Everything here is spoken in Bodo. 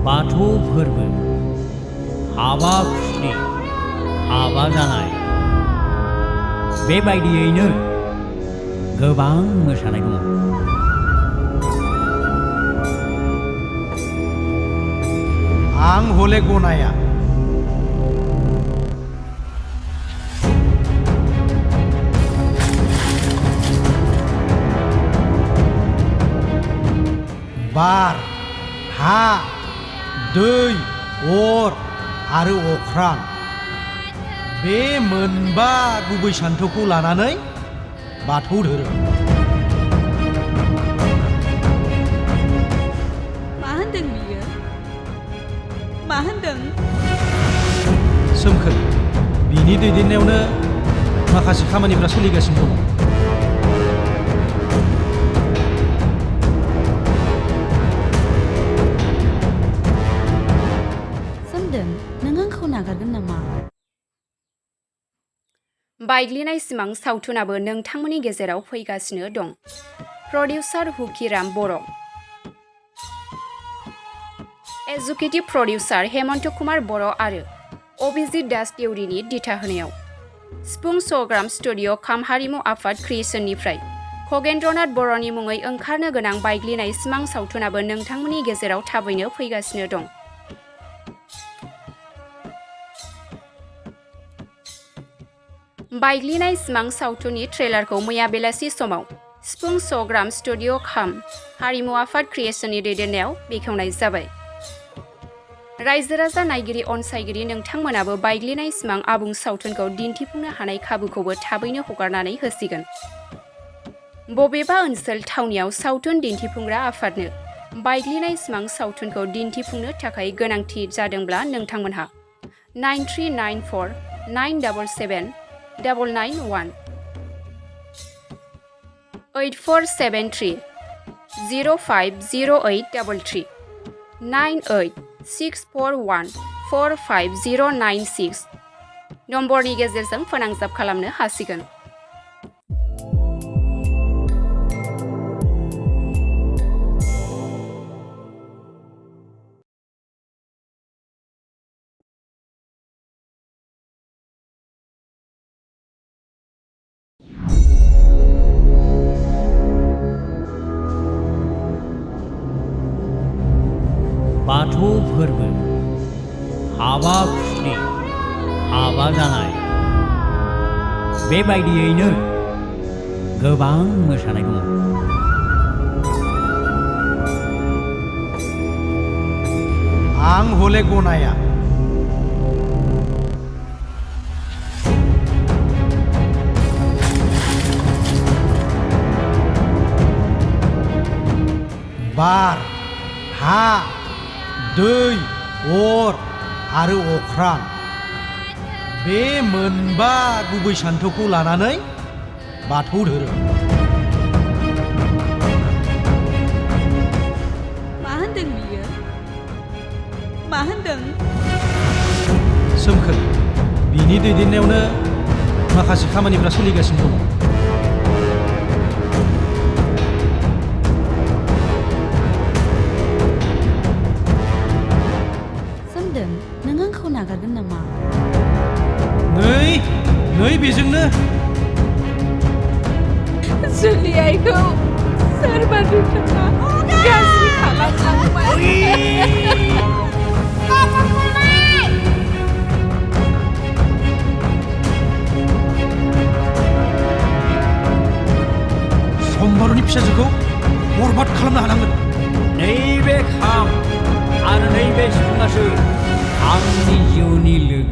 बाथौ फोरबो हाबा खुस्रि हाबा जानाय बेबायदियैनो गोबां मोसानाय दङ। आं हले गनाया। बार, हा, दै, अर आरो अख्रां बे मोनबा गुबै सान्थौखौ लानानै बाथौ धोरोम। मा होनदों बियो? मा होनदों? सोमखोर, बिनि दैदेननायावनो माखासे खामानिफ्रा सोलिगासिनो दङ। सोमदोन, नों आंखौ नागारगोन नामा? बायग्लिनाय सिमां सावथुनाबो नोंथांमोननि गेजेराव फैगासिनो दं। प्रडिउसार हुकिराम बर', एजुकेटिभ प्रडिउसार हेमन्त कुमार बर' आरो अभिजित दास देउरिनि दिथा होनायाव सिफुं सग्राम स्टुडिअ खाम हारिमु आफाद क्रिएशननिफ्राय खगेन्द्रनाथ बर'नि मुङै ओंखारनो गोनां बायग्लिनाय सिमां सावथुनाबो नोंथांमोननि गेजेराव थाबैनो फैगासिनो दं। बायग्लिनाय सिमां सावथुननि ट्रेलारखौ मैया बेलासि समाव सिफुं सग्राम स्टुडिअ खाम हारिमु आफाद क्रिएशननि दैदेननायाव बेखेवनाय जाबाय। रायजो राजा नायगिरि अनसायगिरि नोंथांमोनाबो बायग्लिनाय सिमां आबुं सावथुनखौ दिन्थिफुंनो हानाय खाबुखौबो थाबैनो हगारनानै होसिगोन। बबेबा ओनसोल थावनियाव सावथुन दिन्थिफुंग्रा आफादनो बायग्लिनाय सिमां सावथुनखौ दिन्थिफुंनो थाखाय गोनांथि जादोंब्ला नोंथांमोनहा 9394977991 8473050833 9864145096 नम्बरनि गेजेरजों फोनांजाब खालामनो हासिगोन। बाथौ फोरबो हाबा खुस्रि हाबा जानाय बेबायदियैनो गोबां मोसानाय दङ। आं हले गनाया। बार, हा, दै, अर आरो अख्रां बे मोनबा गुबै सान्थौखौ लानानै बाथौ धोरोम। मा होनदों बियो? मा होनदों? सोमखोर, बिनि दैदेननायावनो माखासे खामानिफ्रा सोलिगासिनो दङ। सोमदोन, नों आंखौ नागारगोन नामा? नै बेजोंनो जुलि आइखौ सोरबा दुथाङा गाज्रि खालामलांबाय। सम्बारुनि फिसाजोखौ बरबाद खालामनो हानांगोन। नैबे खाम आरो नैबे सिफुङासो आंनि जिउनि लोगो।